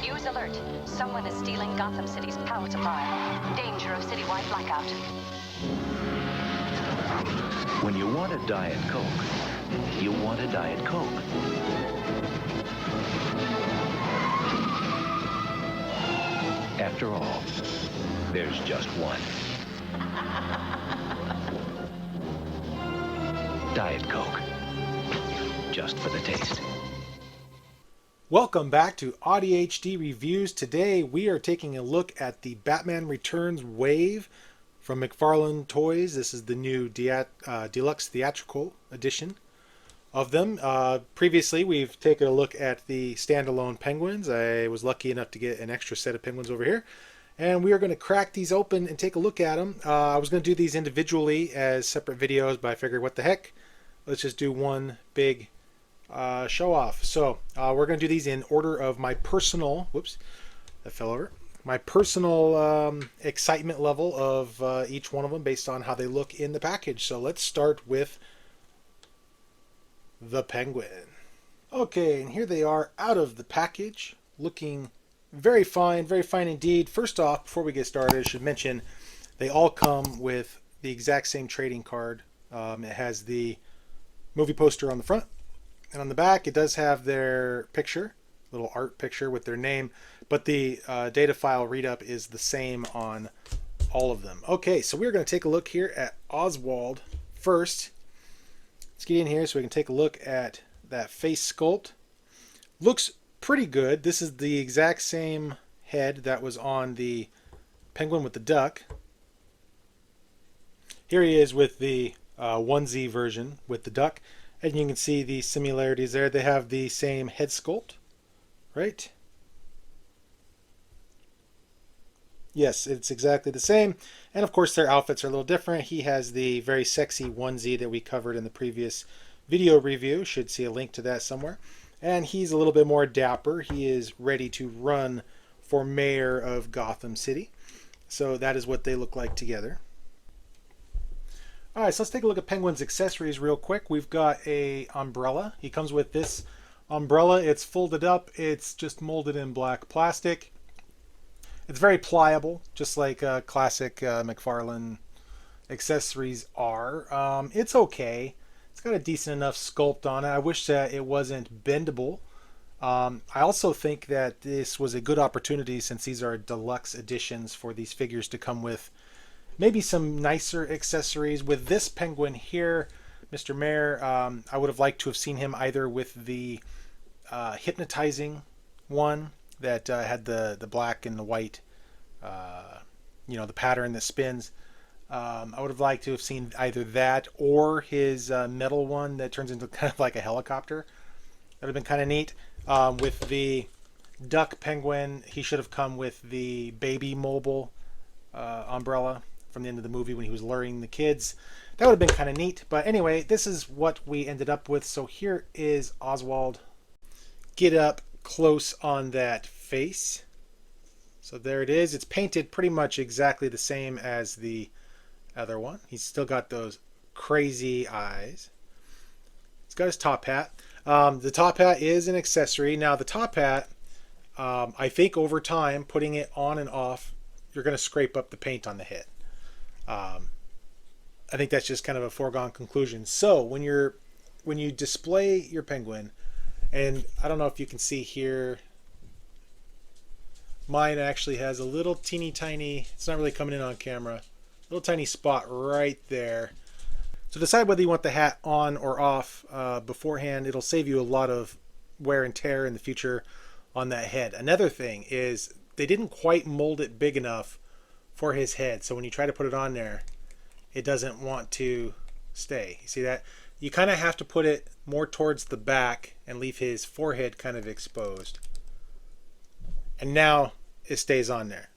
Use alert. Someone is stealing Gotham City's power supply. Danger of citywide blackout. When you want a Diet Coke, you want a Diet Coke. After all, there's just one. Diet Coke. Just for the taste. Welcome back to AudiHD Reviews. Today we are taking a look at the Batman Returns Wave from McFarlane Toys. This is the new deluxe theatrical edition of them. Previously we've taken a look at the standalone Penguins. I was lucky enough to get an extra set of Penguins over here. And we are going to crack these open and take a look at them. I was going to do these individually as separate videos, but I figured what the heck. Let's just do one big show off. So we're going to do these in order of my personal, whoops, that fell over. My personal excitement level of each one of them based on how they look in the package. So let's start with the Penguin. Okay, and here they are out of the package, looking very fine indeed. First off, before we get started, I should mention they all come with the exact same trading card. It has the movie poster on the front, and on the back it does have their picture, little art picture with their name, but the data file read up is the same on all of them. Okay, so we're going to take a look here at Oswald first. Let's get in here so we can take a look at that face sculpt. Looks pretty good. This is the exact same head that was on the Penguin with the duck. Here he is with the 1Z version with the duck, and you can see the similarities there. They have the same head sculpt, right? Yes, it's exactly the same, and of course their outfits are a little different. He has the very sexy 1Z that we covered in the previous video review. Should see a link to that somewhere. And he's a little bit more dapper. He is ready to run for mayor of Gotham City. So that is what they look like together. All right, so let's take a look at Penguin's accessories real quick. We've got a umbrella. He comes with this umbrella. It's folded up. It's just molded in black plastic. It's very pliable, just like classic McFarlane accessories are. It's okay. It's got a decent enough sculpt on it. I wish that it wasn't bendable. I also think that this was a good opportunity, since these are deluxe editions, for these figures to come with maybe some nicer accessories. With this Penguin here, Mr. Mayor, I would have liked to have seen him either with the hypnotizing one that had the black and the white, the pattern that spins. I would have liked to have seen either that or his metal one that turns into kind of like a helicopter. That would have been kind of neat. With the duck Penguin, he should have come with the baby mobile umbrella from the end of the movie when he was luring the kids. That would have been kind of neat. But anyway, this is what we ended up with. So here is Oswald. Get up close on that face. So there it is. It's painted pretty much exactly the same as the other one. He's still got those crazy eyes. He's got his top hat. The top hat is an accessory. Now the top hat, I think over time, putting it on and off, you're going to scrape up the paint on the head. I think that's just kind of a foregone conclusion. So when you display your Penguin, and I don't know if you can see here, mine actually has a little teeny tiny, it's not really coming in on camera, little tiny spot right there. So decide whether you want the hat on or off beforehand. It'll save you a lot of wear and tear in the future on that head. Another thing is they didn't quite mold it big enough for his head. So when you try to put it on there, it doesn't want to stay. You see that? You kind of have to put it more towards the back and leave his forehead kind of exposed. And now it stays on there.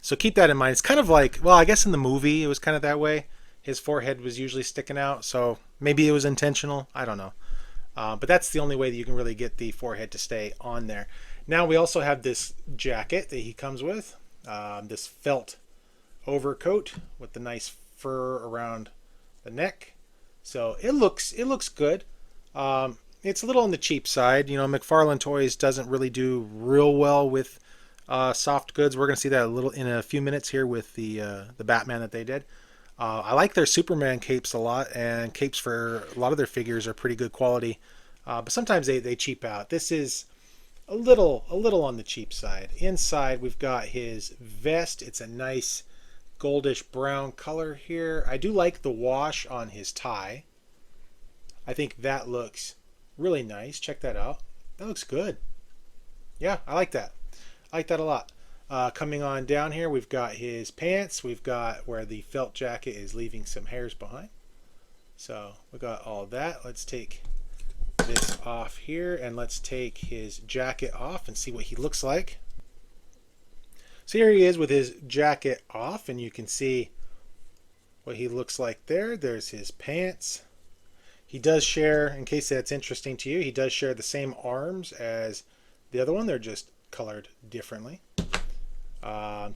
So keep that in mind. It's kind of like, well, I guess in the movie it was kind of that way. His forehead was usually sticking out, so maybe it was intentional. I don't know. But that's the only way that you can really get the forehead to stay on there. Now we also have this jacket that he comes with, this felt overcoat with the nice fur around the neck. So it looks good. it's a little on the cheap side. You know, McFarlane Toys doesn't really do real well with soft goods. We're going to see that a little in a few minutes here with the Batman that they did. I like their Superman capes a lot, and capes for a lot of their figures are pretty good quality. But sometimes they cheap out. This is a little on the cheap side. Inside we've got his vest. It's a nice goldish brown color here. I do like the wash on his tie. I think that looks really nice. Check that out. That looks good. Yeah, I like that. I like that a lot. Coming on down here, we've got his pants. We've got where the felt jacket is leaving some hairs behind. So we got all that. Let's take this off here, and let's take his jacket off and see what he looks like. So here he is with his jacket off, and you can see what he looks like there. There's his pants. He does share, in case that's interesting to you, he does share the same arms as the other one. They're just colored differently.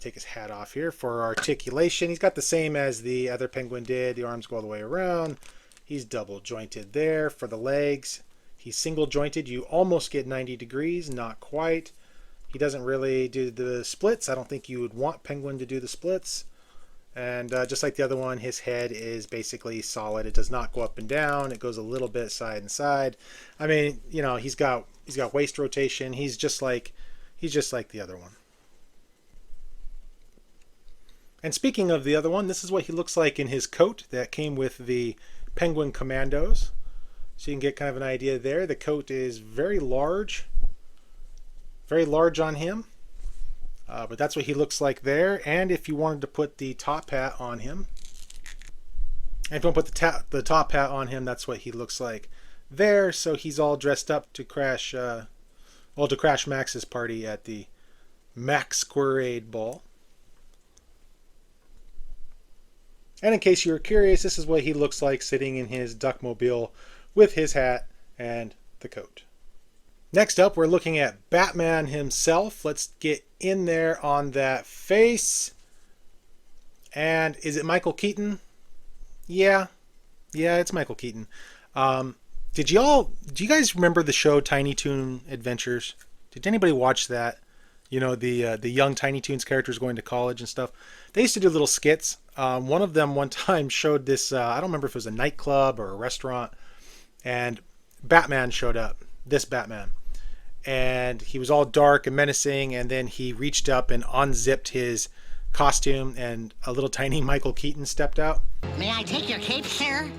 Take his hat off here for articulation. He's got the same as the other Penguin did. The arms go all the way around. He's double jointed there for the legs. He's single jointed. You almost get 90 degrees, not quite. He doesn't really do the splits. I don't think you would want Penguin to do the splits. And just like the other one, his head is basically solid. It does not go up and down. It goes a little bit side and side. I mean, you know, he's got waist rotation. He's just like the other one. And speaking of the other one, this is what he looks like in his coat that came with the Penguin Commandos. So you can get kind of an idea there. The coat is very large on him. But that's what he looks like there. And if you wanted to put the top hat on him, and if you want to put the top hat on him, that's what he looks like there. So he's all dressed up to crash Max's party at the Max Squarade Ball. And in case you were curious, this is what he looks like sitting in his Duckmobile with his hat and the coat. Next up, we're looking at Batman himself. Let's get in there on that face. And is it Michael Keaton? Yeah, it's Michael Keaton. Do you guys remember the show Tiny Toon Adventures? Did anybody watch that? You know, the young Tiny Toons characters going to college and stuff. They used to do little skits. One of them one time showed this, I don't remember if it was a nightclub or a restaurant, and Batman showed up, this Batman. And he was all dark and menacing, and then he reached up and unzipped his costume, and a little tiny Michael Keaton stepped out. May I take your cape, sir?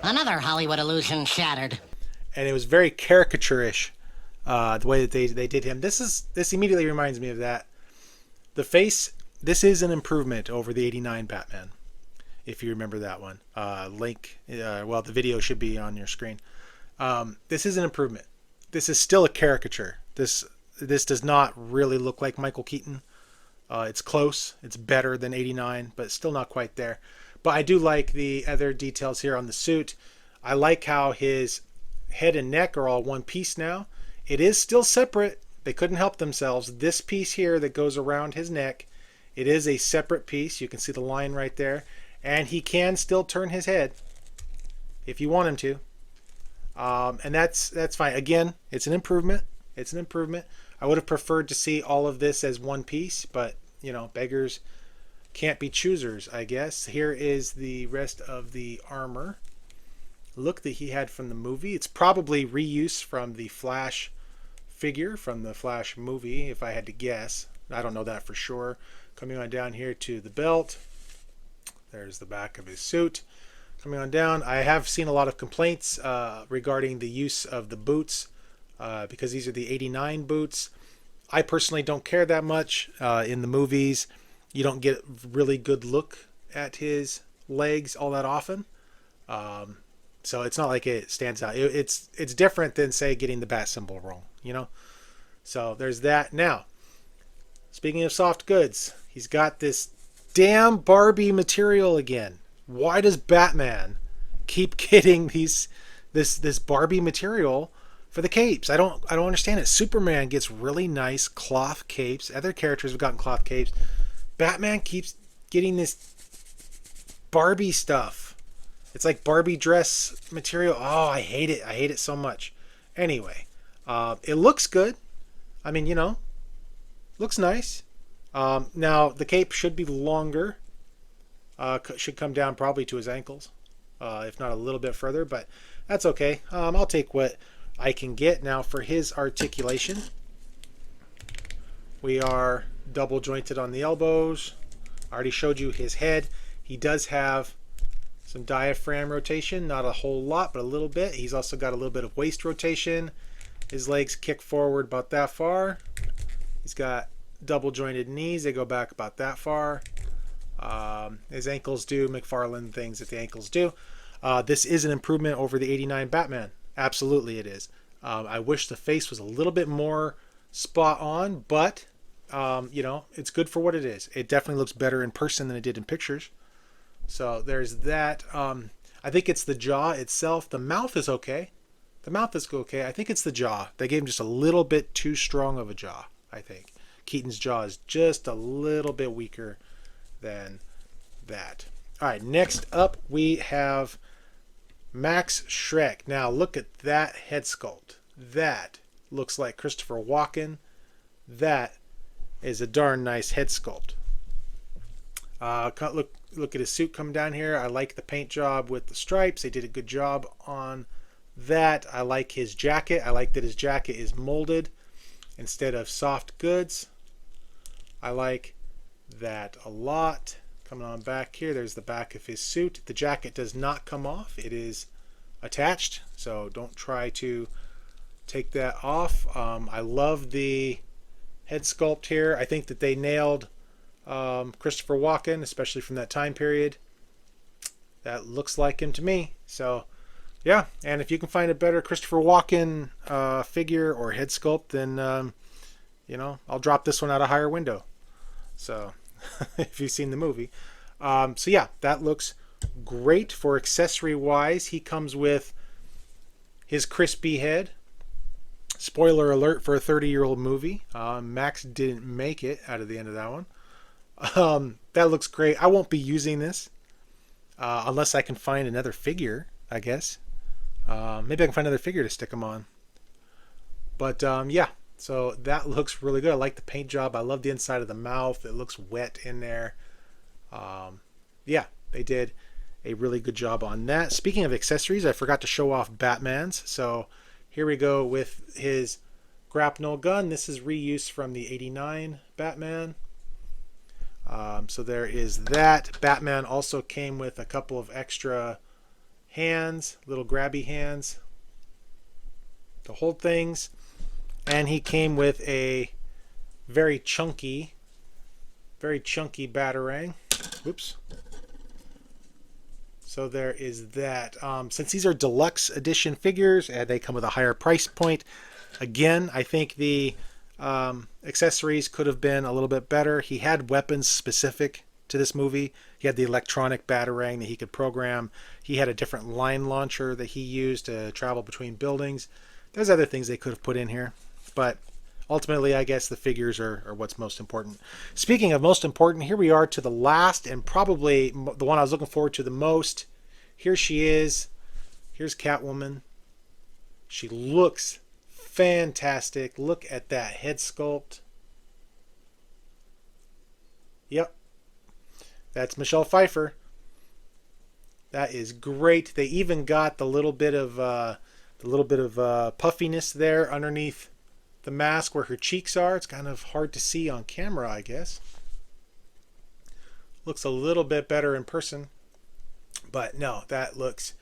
Another Hollywood illusion shattered. And it was very caricaturish, the way that they did him. This immediately reminds me of that. The face, this is an improvement over the 89 Batman, if you remember that one. The video should be on your screen. This is an improvement. This is still a caricature. This does not really look like Michael Keaton. It's close. It's better than 89, but still not quite there. But I do like the other details here on the suit. I like how his head and neck are all one piece now. It is still separate. They couldn't help themselves. This piece here that goes around his neck, it is a separate piece. You can see the line right there. And he can still turn his head if you want him to. And that's fine. Again, it's an improvement. It's an improvement. I would have preferred to see all of this as one piece, but, you know, beggars can't be choosers, I guess. Here is the rest of the armor look that he had from the movie. It's probably reuse from the Flash figure from the Flash movie, if I had to guess. I don't know that for sure. Coming on down here to the belt. There's the back of his suit. Coming on down, I have seen a lot of complaints regarding the use of the boots because these are the 89 boots. I personally don't care that much. In the movies, you don't get a really good look at his legs all that often. So it's not like it stands out. It's different than, say, getting the bat symbol wrong, you know? So there's that. Now, speaking of soft goods, he's got this damn Barbie material again. Why does Batman keep getting this Barbie material for the capes? I don't understand it. Superman gets really nice cloth capes. Other characters have gotten cloth capes. Batman keeps getting this Barbie stuff. It's like Barbie dress material. Oh, I hate it. I hate it so much. Anyway, it looks good. I mean, looks nice. Now, the cape should be longer. Should come down probably to his ankles, if not a little bit further, but that's okay. I'll take what I can get. Now, for his articulation, we are double jointed on the elbows. I already showed you his head. He does have some diaphragm rotation, not a whole lot, but a little bit. He's also got a little bit of waist rotation. His legs kick forward about that far. He's got double jointed knees. They go back about that far. His ankles do McFarlane things that the ankles do. This is an improvement over the '89 Batman. Absolutely it is. I wish the face was a little bit more spot on, but it's good for what it is. It definitely looks better in person than it did in pictures. So there's that. I think it's the jaw itself. The mouth is okay. The mouth is okay. I think it's the jaw. They gave him just a little bit too strong of a jaw, I think. Keaton's jaw is just a little bit weaker than that. All right, next up we have Max Schreck. Now look at that head sculpt. That looks like Christopher Walken. That is a darn nice head sculpt. Look at his suit come down here. I like the paint job with the stripes. They did a good job on that. I like his jacket. I like that his jacket is molded instead of soft goods. I like that a lot. Coming on back here, there's the back of his suit. The jacket does not come off. It is attached, so don't try to take that off. I love the head sculpt here. I think that they nailed Christopher Walken, especially from that time period. That looks like him to me. So yeah, and if you can find a better Christopher Walken figure or head sculpt, then I'll drop this one out a higher window. So if you've seen the movie. So yeah, that looks great. For accessory wise, he comes with his crispy head. Spoiler alert for a 30-year-old movie. Max didn't make it out of the end of that one. That looks great. I won't be using this unless I can find another figure, I guess. Maybe I can find another figure to stick them on. But yeah, so that looks really good. I like the paint job. I love the inside of the mouth. It looks wet in there. Yeah, they did a really good job on that. Speaking of accessories, I forgot to show off Batman's. So here we go with his grapnel gun. This is reuse from the '89 Batman. So there is that. Batman also came with a couple of extra hands, little grabby hands to hold things. And he came with a very chunky batarang. Oops. So there is that. Since these are deluxe edition figures and they come with a higher price point, again, I think the accessories could have been a little bit better. He had weapons specific to this movie. He had the electronic batarang that he could program. He had a different line launcher that he used to travel between buildings. There's other things they could have put in here, but ultimately, I guess the figures are what's most important. Speaking of most important, here we are to the last and probably the one I was looking forward to the most. Here she is. Here's Catwoman. She looks fantastic. Look at that head sculpt. Yep. That's Michelle Pfeiffer. That is great. They even got the little bit of puffiness there underneath the mask where her cheeks are. It's kind of hard to see on camera, I guess. Looks a little bit better in person. But no, that looks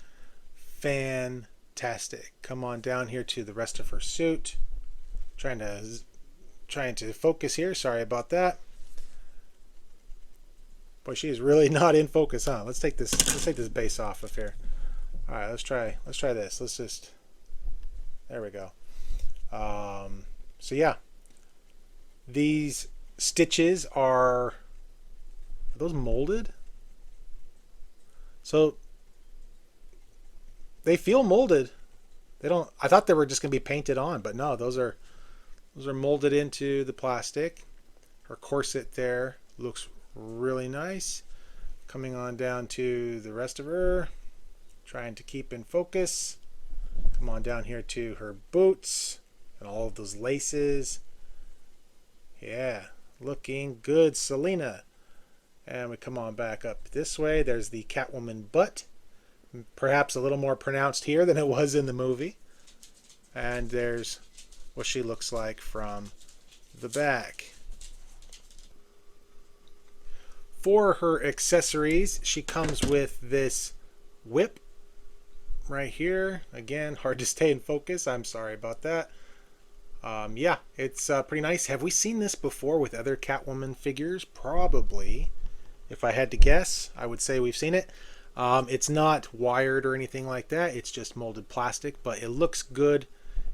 fantastic. Come on down here to the rest of her suit. Trying to focus here. Sorry about that. Boy, she is really not in focus, huh? Let's take this base off of here. All right, let's try this. There we go. So yeah, these stitches are those molded? So they feel molded. They don't. I thought they were just gonna be painted on, but no, those are molded into the plastic. Her corset there looks really nice. Coming on down to the rest of her. Trying to keep in focus. Come on down here to her boots. And all of those laces. Yeah, looking good, Selena. And we come on back up this way. There's the Catwoman butt. Perhaps a little more pronounced here than it was in the movie. And there's what she looks like from the back. For her accessories, she comes with this whip right here. Again, hard to stay in focus. I'm sorry about that. Yeah, it's pretty nice. Have we seen this before with other Catwoman figures? Probably. If I had to guess, I would say we've seen it. It's not wired or anything like that. It's just molded plastic, but it looks good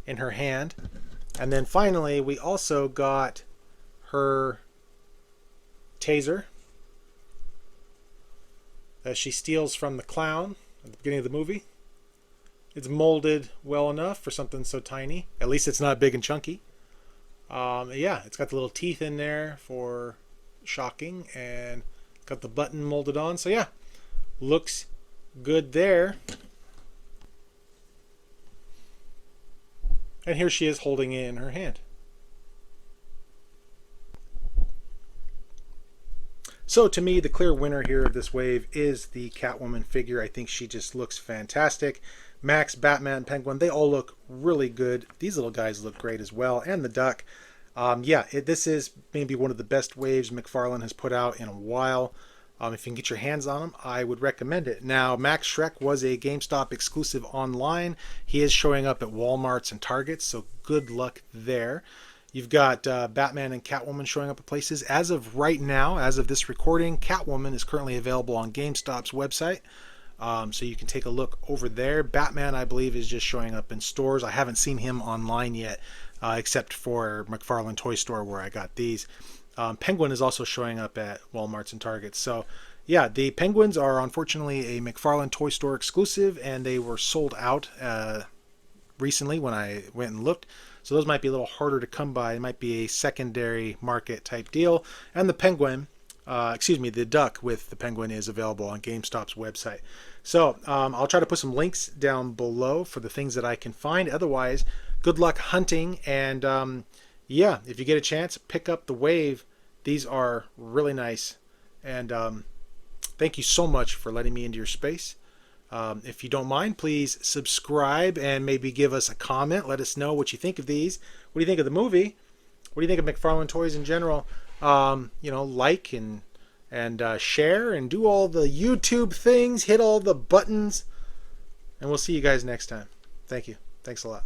in her hand. And then finally, we also got her taser that she steals from the clown at the beginning of the movie. It's molded well enough for something so tiny. At least it's not big and chunky. Yeah, it's got the little teeth in there for shocking, and got the button molded on. So yeah, looks good there. And here she is holding it in her hand. So to me, the clear winner here of this wave is the Catwoman figure. I think she just looks fantastic. Max, Batman, Penguin, they all look really good. These little guys look great as well. And the duck. Yeah, this is maybe one of the best waves McFarlane has put out in a while. If you can get your hands on them, I would recommend it. Now, Max Shrek was a GameStop exclusive online. He is showing up at Walmarts and Targets, so good luck there. You've got Batman and Catwoman showing up at places. As of right now, as of this recording, Catwoman is currently available on GameStop's website. So you can take a look over there. Batman, I believe, is just showing up in stores. I haven't seen him online yet, except for McFarlane Toy Store where I got these. Penguin is also showing up at Walmarts and Targets. So yeah, the Penguins are unfortunately a McFarlane Toy Store exclusive, and they were sold out recently when I went and looked. So those might be a little harder to come by. It might be a secondary market type deal. And the Penguin, the duck with the Penguin is available on GameStop's website. So I'll try to put some links down below for the things that I can find. Otherwise, good luck hunting. And yeah, if you get a chance, pick up the wave. These are really nice. And thank you so much for letting me into your space. If you don't mind, please subscribe and maybe give us a comment. Let us know what you think of these. What do you think of the movie? What do you think of McFarlane toys in general? Like and share and do all the YouTube things. Hit all the buttons. And we'll see you guys next time. Thank you. Thanks a lot.